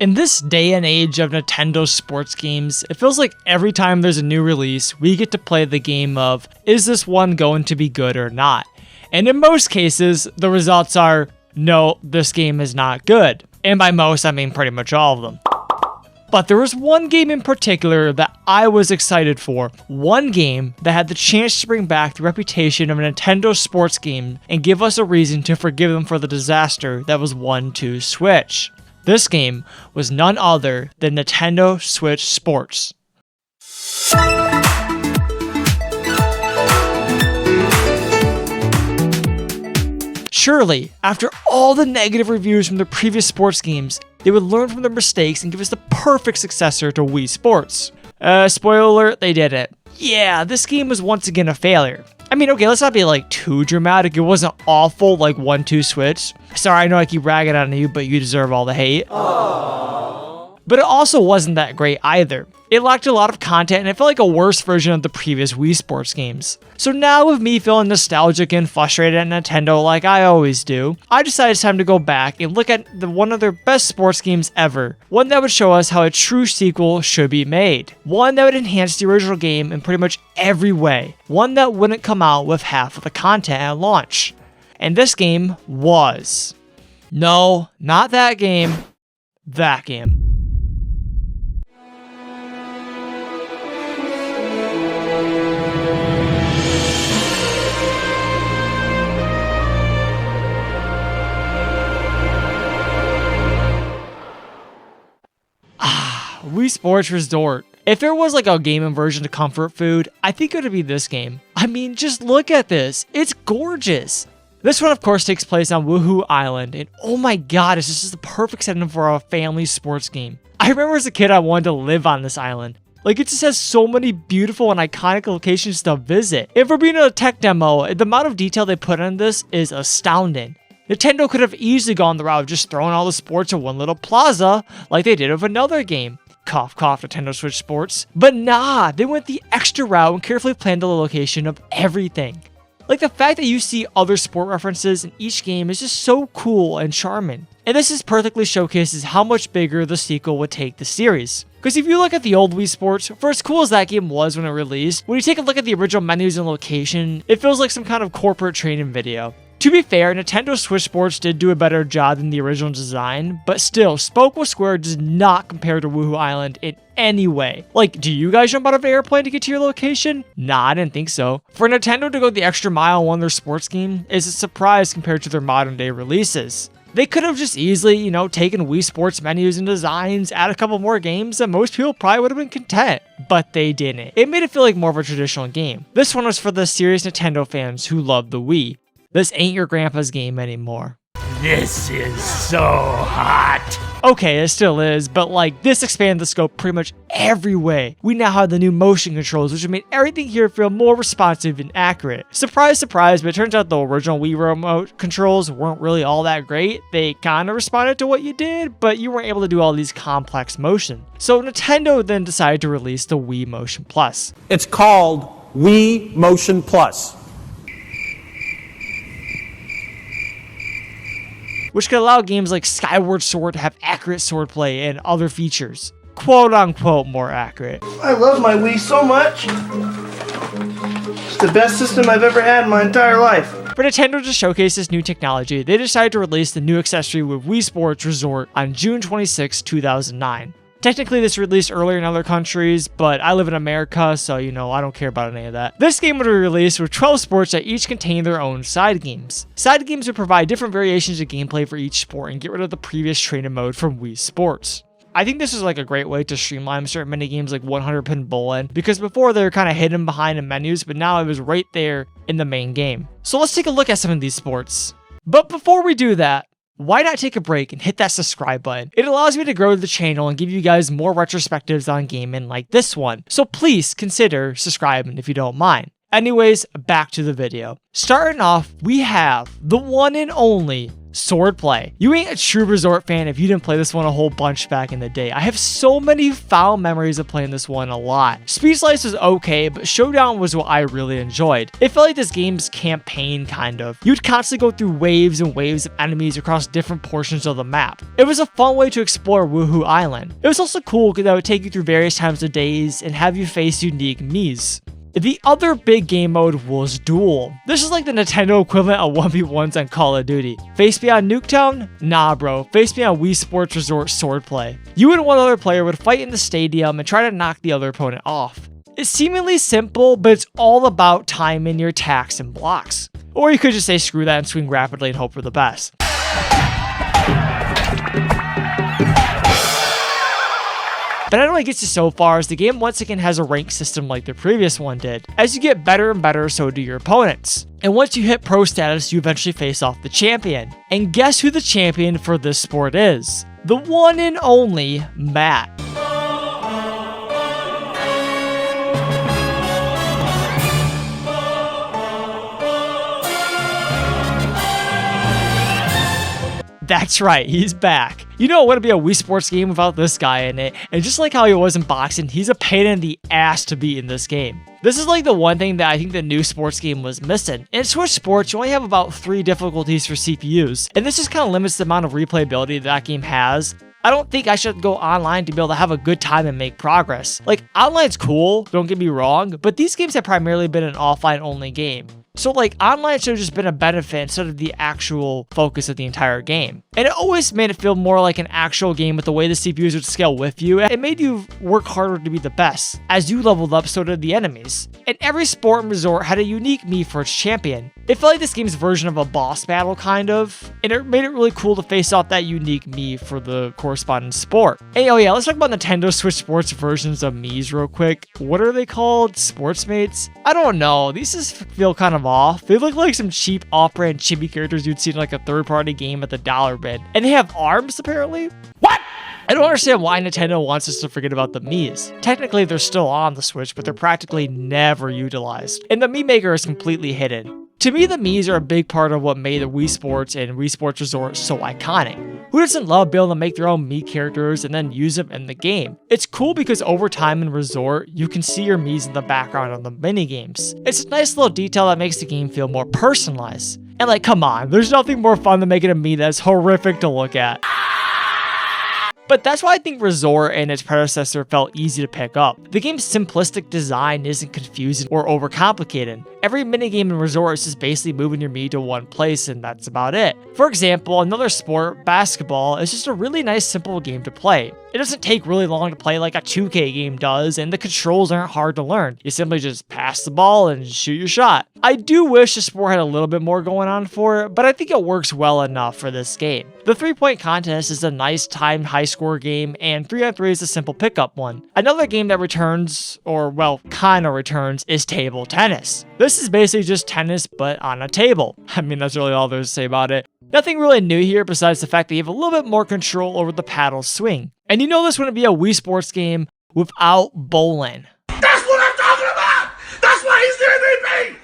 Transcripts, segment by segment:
In this day and age of Nintendo sports games, it feels like every time there's a new release, we get to play the game of, is this one going to be good or not? And in most cases, the results are, no, this game is not good. And by most, I mean pretty much all of them. But there was one game in particular that I was excited for. One game that had the chance to bring back the reputation of a Nintendo sports game and give us a reason to forgive them for the disaster that was 1-2 Switch. This game was none other than Nintendo Switch Sports. Surely, after all the negative reviews from the previous sports games, they would learn from their mistakes and give us the perfect successor to Wii Sports. Spoiler alert, they did it. Yeah, this game was once again a failure. I mean, okay, let's not be like too dramatic. It wasn't awful like 1-2 Switch. Sorry, I know I keep ragging on you, but you deserve all the hate. Aww. But it also wasn't that great either. It lacked a lot of content and it felt like a worse version of the previous Wii Sports games. So now with me feeling nostalgic and frustrated at Nintendo like I always do, I decided it's time to go back and look at one of their best sports games ever. One that would show us how a true sequel should be made. One that would enhance the original game in pretty much every way. One that wouldn't come out with half of the content at launch. And this game was... No, not that game. That game. Wii Sports Resort. If there was like a gaming version of comfort food, I think it would be this game. I mean, just look at this. It's gorgeous. This one, of course, takes place on Woohoo Island, and oh my god, it's just the perfect setting for a family sports game. I remember as a kid, I wanted to live on this island. Like, it just has so many beautiful and iconic locations to visit. And for being a tech demo, the amount of detail they put in this is astounding. Nintendo could have easily gone the route of just throwing all the sports in one little plaza, like they did with another game. Cough, cough, Nintendo Switch Sports. But nah, they went the extra route and carefully planned the location of everything. Like, the fact that you see other sport references in each game is just so cool and charming. And this is perfectly showcases how much bigger the sequel would take the series. Because if you look at the old Wii Sports, for as cool as that game was when it released, when you take a look at the original menus and location, it feels like some kind of corporate training video. To be fair, Nintendo Switch Sports did do a better job than the original design, but still, Spokeo Square does not compare to Woohoo Island in any way. Like, do you guys jump out of an airplane to get to your location? Nah, I didn't think so. For Nintendo to go the extra mile on one of their sports game is a surprise compared to their modern day releases. They could have just easily, taken Wii Sports menus and designs, add a couple more games, and most people probably would have been content. But they didn't. It made it feel like more of a traditional game. This one was for the serious Nintendo fans who love the Wii. This ain't your grandpa's game anymore. This is so hot. Okay, it still is, but this expanded the scope pretty much every way. We now have the new motion controls, which have made everything here feel more responsive and accurate. Surprise, surprise, but it turns out the original Wii remote controls weren't really all that great. They kind of responded to what you did, but you weren't able to do all these complex motion. So Nintendo then decided to release the Wii Motion Plus. It's called Wii Motion Plus, which could allow games like Skyward Sword to have accurate swordplay and other features. Quote unquote more accurate. I love my Wii so much. It's the best system I've ever had in my entire life. For Nintendo to showcase this new technology, they decided to release the new accessory with Wii Sports Resort on June 26, 2009. Technically, this released earlier in other countries, but I live in America, so I don't care about any of that. This game would be released with 12 sports that each contain their own side games. Side games would provide different variations of gameplay for each sport and get rid of the previous training mode from Wii Sports. I think this is a great way to streamline certain mini games like 100-pin bowling, because before they were kind of hidden behind the menus, but now it was right there in the main game. So let's take a look at some of these sports. But before we do that, why not take a break and hit that subscribe button? It allows me to grow the channel and give you guys more retrospectives on gaming like this one. So please consider subscribing if you don't mind. Anyways, back to the video. Starting off, we have the one and only Swordplay. You ain't a true Resort fan if you didn't play this one a whole bunch back in the day. I have so many foul memories of playing this one a lot. Speed Slice was okay, but Showdown was what I really enjoyed. It felt like this game's campaign, kind of. You'd constantly go through waves and waves of enemies across different portions of the map. It was a fun way to explore Woohoo Island. It was also cool because it would take you through various times of days and have you face unique Miis. The other big game mode was Duel. This is like the Nintendo equivalent of 1v1s on Call of Duty. Face me on Nuketown? Nah bro, face me on Wii Sports Resort Swordplay. You and one other player would fight in the stadium and try to knock the other opponent off. It's seemingly simple, but it's all about timing your attacks and blocks. Or you could just say screw that and swing rapidly and hope for the best. But I don't think it gets you so far, as the game once again has a rank system like the previous one did. As you get better and better, so do your opponents. And once you hit pro status, you eventually face off the champion. And guess who the champion for this sport is? The one and only Matt. That's right, he's back. You know it wouldn't be a Wii Sports game without this guy in it, and just like how he was in boxing, he's a pain in the ass to beat in this game. This is like the one thing that I think the new sports game was missing. In Switch Sports, you only have about 3 difficulties for CPUs, and this just kind of limits the amount of replayability that game has. I don't think I should go online to be able to have a good time and make progress. Like, online's cool, don't get me wrong, but these games have primarily been an offline only game. So like, online should have just been a benefit instead of the actual focus of the entire game. And it always made it feel more like an actual game with the way the CPUs would scale with you. It made you work harder to be the best. As you leveled up, so did the enemies. And every sport and resort had a unique Mii for its champion. It felt like this game's version of a boss battle, kind of. And it made it really cool to face off that unique Mii for the corresponding sport. And oh yeah, let's talk about Nintendo Switch Sports versions of Miis real quick. What are they called? Sportsmates? I don't know. These just feel kind of off. They look like some cheap off-brand chibi characters you'd see in like a third-party game at the dollar bin. And they have arms, apparently? What? I don't understand why Nintendo wants us to forget about the Miis. Technically, they're still on the Switch, but they're practically never utilized. And the Mii Maker is completely hidden. To me, the Miis are a big part of what made the Wii Sports and Wii Sports Resort so iconic. Who doesn't love being able to make their own Mii characters and then use them in the game? It's cool because over time in Resort, you can see your Miis in the background on the minigames. It's a nice little detail that makes the game feel more personalized. And like, come on, there's nothing more fun than making a Mii that's horrific to look at. But that's why I think Resort and its predecessor felt easy to pick up. The game's simplistic design isn't confusing or overcomplicated. Every minigame in Resort is just basically moving your Mii to one place, and that's about it. For example, another sport, basketball, is just a really nice simple game to play. It doesn't take really long to play like a 2K game does, and the controls aren't hard to learn. You simply just pass the ball and shoot your shot. I do wish the sport had a little bit more going on for it, but I think it works well enough for this game. The 3-point contest is a nice timed high score game, and 3-on-3 is a simple pickup one. Another game that returns, or well, kinda returns, is table tennis. This is basically just tennis, but on a table. I mean, that's really all there's to say about it. Nothing really new here besides the fact that you have a little bit more control over the paddle swing. And you know this wouldn't be a Wii Sports game without bowling. That's what I'm talking about! That's why he's the MVP!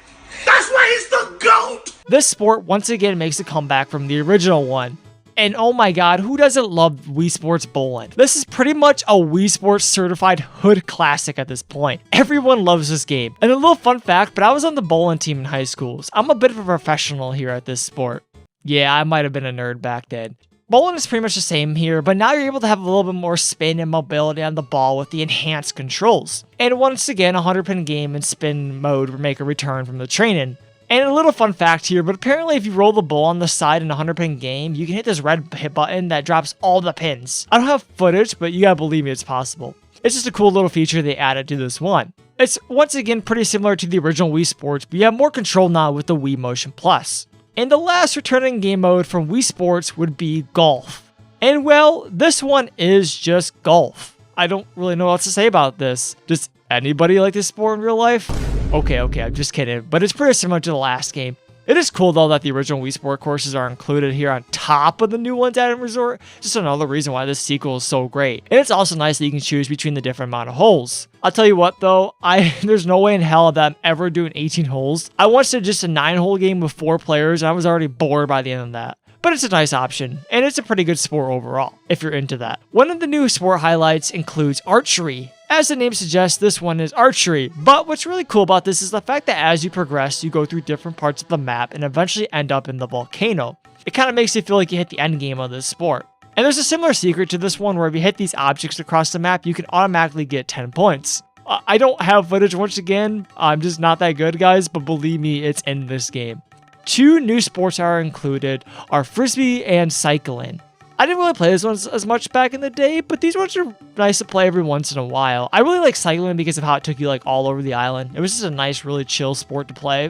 That's why he's the GOAT! This sport once again makes a comeback from the original one. And oh my god, who doesn't love Wii Sports Bowling? This is pretty much a Wii Sports certified hood classic at this point. Everyone loves this game. And a little fun fact, but I was on the bowling team in high school. So I'm a bit of a professional here at this sport. Yeah, I might have been a nerd back then. Bowling is pretty much the same here, but now you're able to have a little bit more spin and mobility on the ball with the enhanced controls. And once again, a 100-pin game and spin mode will make a return from the training. And a little fun fact here, but apparently if you roll the ball on the side in a 100-pin game, you can hit this red hit button that drops all the pins. I don't have footage, but you gotta believe me, it's possible. It's just a cool little feature they added to this one. It's once again pretty similar to the original Wii Sports, but you have more control now with the Wii Motion Plus. And the last returning game mode from Wii Sports would be golf. And well, this one is just golf. I don't really know what else to say about this. Does anybody like this sport in real life? Okay, I'm just kidding, but it's pretty similar to the last game. It is cool though that the original Wii Sport courses are included here on top of the new ones added in Resort. Just another reason why this sequel is so great. And it's also nice that you can choose between the different amount of holes. I'll tell you what though, there's no way in hell that I'm ever doing 18 holes. I once did just a 9-hole game with 4 players and I was already bored by the end of that. But it's a nice option, and it's a pretty good sport overall, if you're into that. One of the new sport highlights includes archery. As the name suggests, this one is archery, but what's really cool about this is the fact that as you progress, you go through different parts of the map and eventually end up in the volcano. It kind of makes you feel like you hit the end game of this sport. And there's a similar secret to this one where if you hit these objects across the map, you can automatically get 10 points. I don't have footage once again, I'm just not that good guys, but believe me, it's in this game. 2 new sports are included are frisbee and cycling. I didn't really play these ones as much back in the day, but these ones are nice to play every once in a while. I really like cycling because of how it took you like all over the island. It was just a nice, really chill sport to play.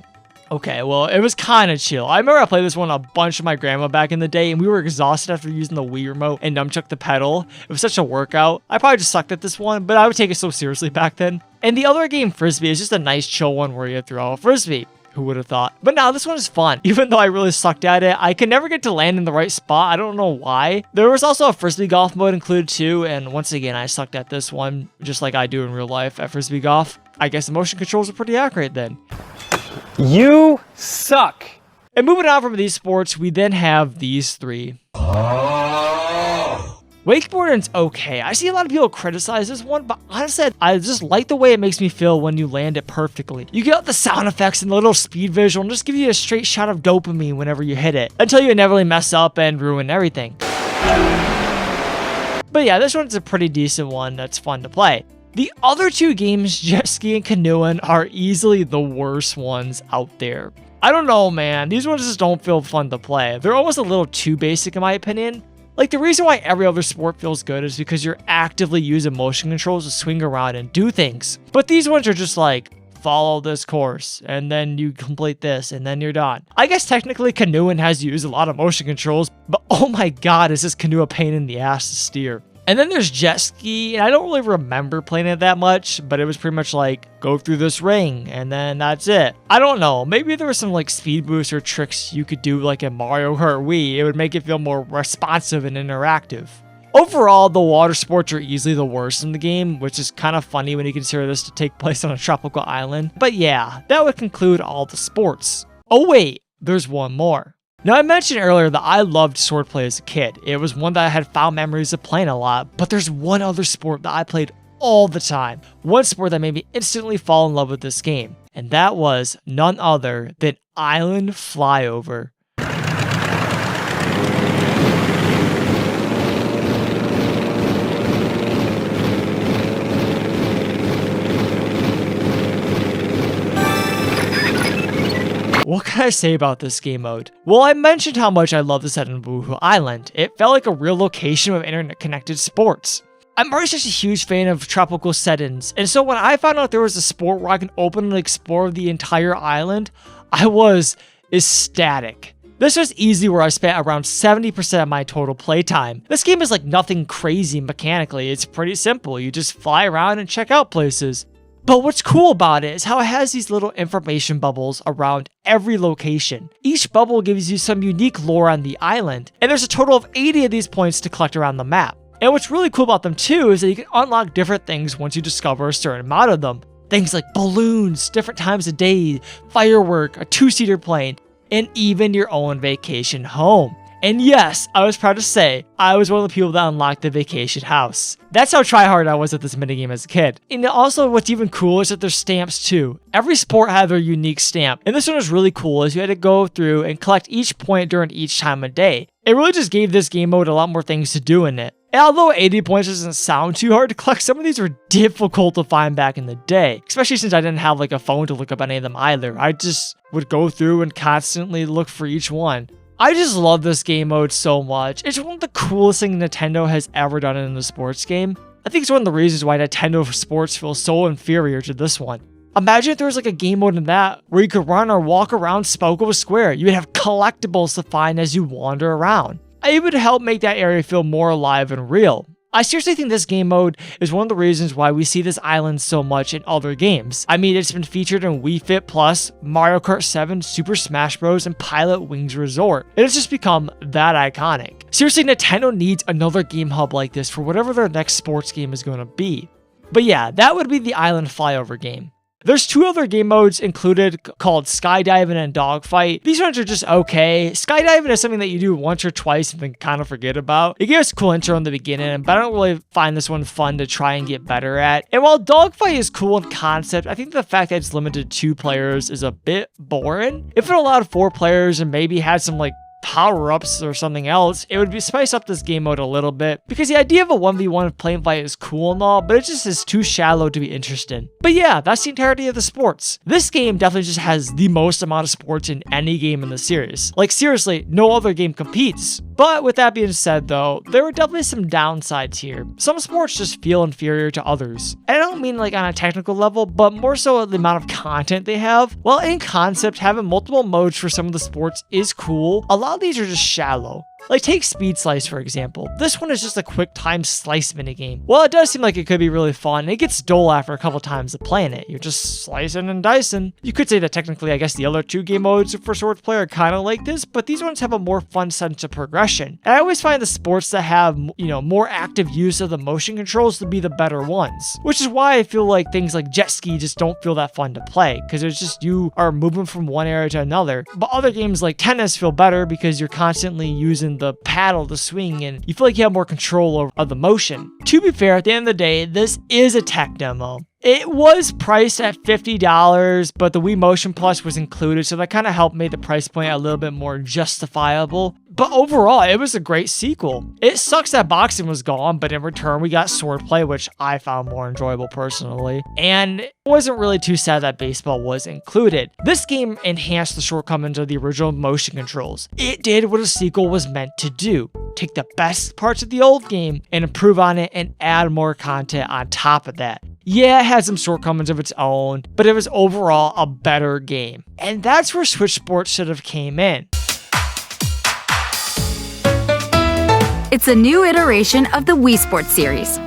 Okay, well, it was kind of chill. I remember I played this one a bunch with my grandma back in the day, and we were exhausted after using the Wii remote and nunchuck the pedal. It was such a workout. I probably just sucked at this one, but I would take it so seriously back then. And the other game, frisbee, is just a nice chill one where you throw a frisbee. Who would have thought? But now this one is fun. Even though I really sucked at it, I could never get to land in the right spot. I don't know why. There was also a frisbee golf mode included too, and once again, I sucked at this one, just like I do in real life at frisbee golf. I guess the motion controls are pretty accurate then. You suck. And moving on from these sports, we then have these 3. Wakeboarding's okay. I see a lot of people criticize this one, but honestly, I just like the way it makes me feel when you land it perfectly. You get the sound effects and the little speed visual and just give you a straight shot of dopamine whenever you hit it, until you inevitably mess up and ruin everything. But yeah, this one's a pretty decent one that's fun to play. The other 2 games, jet ski and canoeing, are easily the worst ones out there. I don't know, man. These ones just don't feel fun to play. They're almost a little too basic in my opinion. Like, the reason why every other sport feels good is because you're actively using motion controls to swing around and do things. But these ones are just like, follow this course, and then you complete this, and then you're done. I guess technically canoeing has used a lot of motion controls, but oh my god, is this canoe a pain in the ass to steer. And then there's jet ski, and I don't really remember playing it that much, but it was pretty much like, go through this ring, and then that's it. I don't know, maybe there was some like speed boost or tricks you could do like in Mario Kart Wii. It would make it feel more responsive and interactive. Overall, the water sports are easily the worst in the game, which is kind of funny when you consider this to take place on a tropical island. But yeah, that would conclude all the sports. Oh wait, there's one more. Now, I mentioned earlier that I loved swordplay as a kid. It was one that I had fond memories of playing a lot, but there's one other sport that I played all the time. One sport that made me instantly fall in love with this game, and that was none other than Island Flyover. What can I say about this game mode? Well, I mentioned how much I love the setting of Woohoo Island. It felt like a real location with internet-connected sports. I'm already such a huge fan of tropical settings, and so when I found out there was a sport where I can openly explore the entire island, I was ecstatic. This was easy where I spent around 70% of my total playtime. This game is like nothing crazy mechanically, it's pretty simple. You just fly around and check out places. But what's cool about it is how it has these little information bubbles around every location. Each bubble gives you some unique lore on the island, and there's a total of 80 of these points to collect around the map. And what's really cool about them too is that you can unlock different things once you discover a certain amount of them. Things like balloons, different times of day, firework, a 2-seater plane, and even your own vacation home. And yes, I was proud to say, I was one of the people that unlocked the vacation house. That's how tryhard I was at this minigame as a kid. And also, what's even cooler is that there's stamps too. Every sport had their unique stamp. And this one was really cool as you had to go through and collect each point during each time of day. It really just gave this game mode a lot more things to do in it. And although 80 points doesn't sound too hard to collect, some of these were difficult to find back in the day. Especially since I didn't have like a phone to look up any of them either. I just would go through and constantly look for each one. I just love this game mode so much. It's one of the coolest things Nintendo has ever done in a sports game. I think it's one of the reasons why Nintendo Sports feels so inferior to this one. Imagine if there was like a game mode in that where you could run or walk around Spokeo Square. You would have collectibles to find as you wander around. It would help make that area feel more alive and real. I seriously think this game mode is one of the reasons why we see this island so much in other games. I mean, it's been featured in Wii Fit Plus, Mario Kart 7, Super Smash Bros, and Pilot Wings Resort. It has just become that iconic. Seriously, Nintendo needs another game hub like this for whatever their next sports game is going to be. But yeah, that would be the Island Flyover game. There's 2 other game modes included called Skydiving and Dogfight. These ones are just okay. Skydiving is something that you do once or twice and then kind of forget about. It gave us a cool intro in the beginning, but I don't really find this one fun to try and get better at. And while Dogfight is cool in concept, I think the fact that it's limited to 2 players is a bit boring. If it allowed 4 players and maybe had some power-ups or something else, it would spice up this game mode a little bit, because the idea of a 1v1 plane fight is cool and all, but it just is too shallow to be interesting. But yeah, that's the entirety of the sports. This game definitely just has the most amount of sports in any game in the series. Seriously, no other game competes. But with that being said though, there are definitely some downsides here. Some sports just feel inferior to others. And I don't mean on a technical level, but more so the amount of content they have. While in concept, having multiple modes for some of the sports is cool, a lot of these are just shallow. Take Speed Slice for example. This one is just a quick time slice minigame. While it does seem like it could be really fun, it gets dull after a couple times of playing it. You're just slicing and dicing. You could say that technically, I guess the other 2 game modes for Sword Play are kind of like this, but these ones have a more fun sense of progression. And I always find the sports that have, more active use of the motion controls to be the better ones. Which is why I feel like things like Jet Ski just don't feel that fun to play, because it's just you are moving from one area to another. But other games like tennis feel better because you're constantly using the paddle to swing and you feel like you have more control of the motion. To be fair, at the end of the day, this is a tech demo. It was priced at $50, but the Wii Motion Plus was included, so that kind of helped make the price point a little bit more justifiable. But overall, it was a great sequel. It sucks that boxing was gone, but in return, we got swordplay, which I found more enjoyable personally. And it wasn't really too sad that baseball was included. This game enhanced the shortcomings of the original motion controls. It did what a sequel was meant to do. Take the best parts of the old game and improve on it and add more content on top of that. Yeah, it had some shortcomings of its own, but it was overall a better game. And that's where Switch Sports should have came in. It's a new iteration of the Wii Sports series.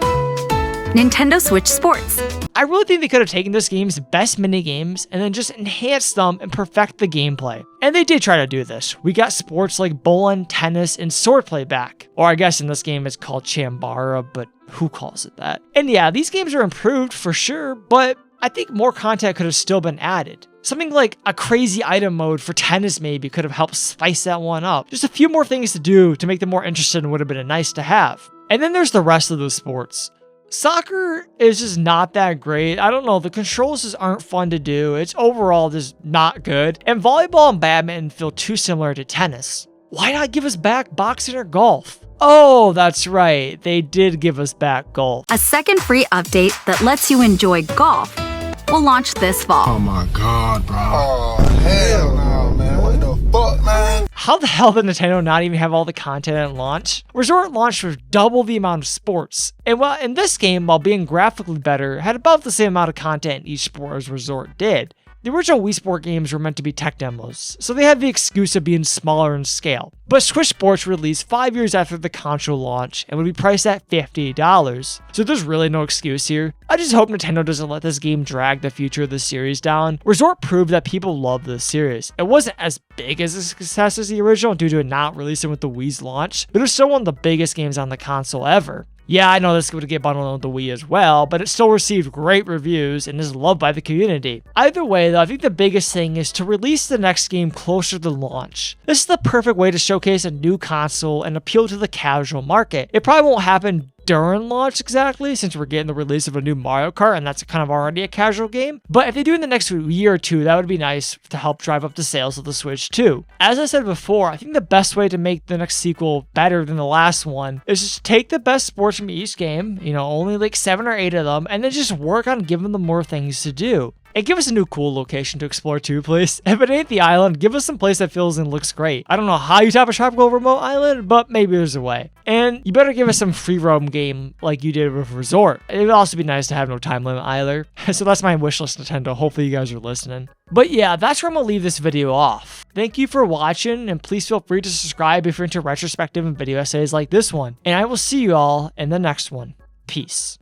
Nintendo Switch Sports. I really think they could have taken this game's best minigames and then just enhanced them and perfect the gameplay. And they did try to do this. We got sports like bowling, tennis, and swordplay back. Or I guess in this game it's called Chambara, but who calls it that? And yeah, these games are improved for sure, but I think more content could have still been added. Something like a crazy item mode for tennis maybe could have helped spice that one up. Just a few more things to do to make them more interesting would have been nice to have. And then there's the rest of the sports. Soccer is just not that great. I don't know, the controls just aren't fun to do. It's overall just not good. And volleyball and badminton feel too similar to tennis. Why not give us back boxing or golf? Oh, that's right. They did give us back golf. A second free update that lets you enjoy golf will launch this fall. Oh my god, bro. Oh, hell no, man. What the fuck, man? How the hell did Nintendo not even have all the content at launch? Resort launched with double the amount of sports. And while in this game, while being graphically better, had about the same amount of content in each sport as Resort did. The original Wii Sport games were meant to be tech demos, so they had the excuse of being smaller in scale. But Switch Sports released 5 years after the console launch and would be priced at $50. So there's really no excuse here. I just hope Nintendo doesn't let this game drag the future of the series down. Resort proved that people love this series. It wasn't as big as a success as the original due to it not releasing with the Wii's launch, but it was still one of the biggest games on the console ever. Yeah, I know this would get bundled with the Wii as well, but it still received great reviews and is loved by the community. Either way though, I think the biggest thing is to release the next game closer to launch. This is the perfect way to showcase a new console and appeal to the casual market. It probably won't happen during launch exactly, since we're getting the release of a new Mario Kart and that's kind of already a casual game. But if they do it in the next year or two, that would be nice to help drive up the sales of the Switch too. As I said before, I think the best way to make the next sequel better than the last one is just take the best sports from each game, only like 7 or 8 of them, and then just work on giving them more things to do. And give us a new cool location to explore too, please. If it ain't the island, give us some place that feels and looks great. I don't know how you tap a tropical remote island, but maybe there's a way. And you better give us some free roam game like you did with Resort. It would also be nice to have no time limit either. So that's my wishlist, Nintendo. Hopefully you guys are listening. But yeah, that's where I'm gonna leave this video off. Thank you for watching, and please feel free to subscribe if you're into retrospective and video essays like this one. And I will see you all in the next one. Peace.